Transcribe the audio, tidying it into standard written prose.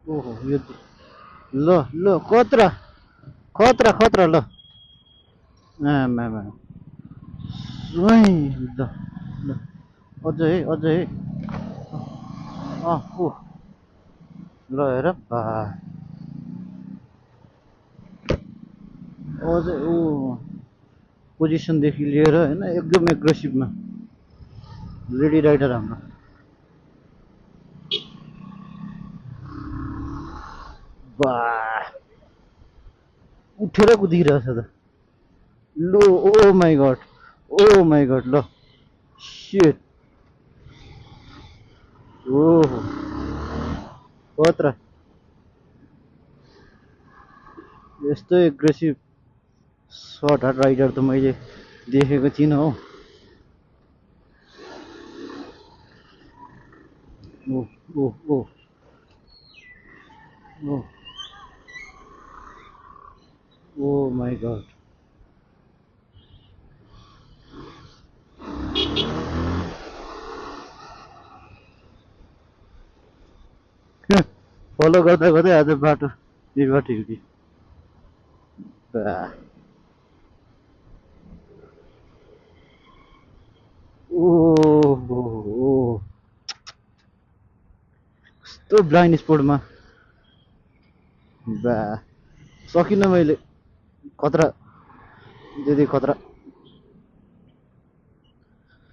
ओहो यो ल ल खतरा खतरा खतरा ल आमामा स्वै ल ल अझ है अझ है ओ ल हेर बा अझ ऊ पोजिसनदेखि लिएर होइन एकदम एग्रेसिभमा लेडी राइडर हाम्रो बा उठेर कुदिरहेछ त लो ओ माई गड ल सिट ओहो खतरा यस्तो एग्रेसिभ सर्ट हार्ट राइडर त मैले देखेको थिइनँ हौ ओ ओ ओ ओ ओ माई गड फलो गर्दा गर्दै आज बाटो बिबाट हिँड्यो बा ओ कस्तो ब्लाइन्ड स्पोर्टमा बा सकिनँ मैले खतरा दिदी खतरा